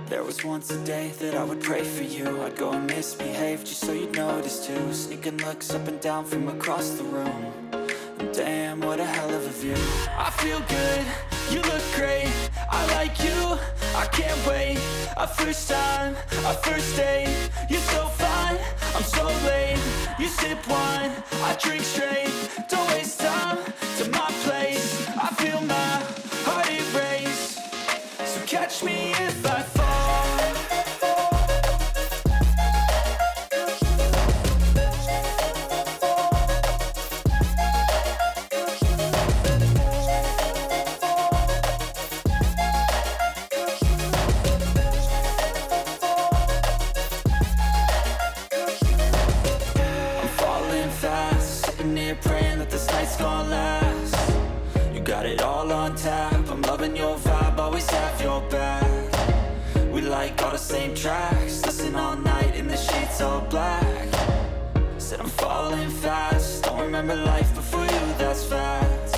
There was once a day that I would pray for you. I'd go and misbehave just so you'd notice too. Sneaking looks up and down from across the room. And damn, what a hell of a view. I feel good, you look great, I like you, I can't wait. A first time, a first date, you're so fine, I'm so late. You sip wine, I drink straight, don't waste time to my place. I feel my heart erase, so catch me if I fall. Praying that this night's gonna last. You got it all on tap, I'm loving your vibe, always have your back. We like all the same tracks, listen all night in the sheets all black. Said I'm falling fast, don't remember life before you, that's fact.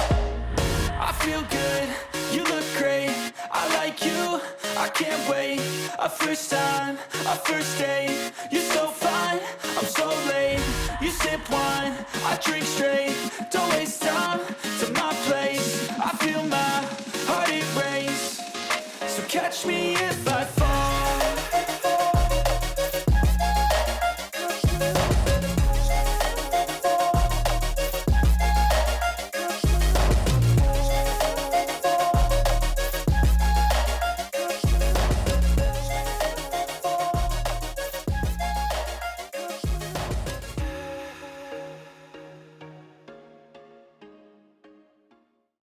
I feel good, you look great, I like you, I can't wait. A first time, a first date, you're so fine, I'm so late. You sip wine, I drink straight, don't waste time to my place. I feel my heart erase, so catch me if I fall.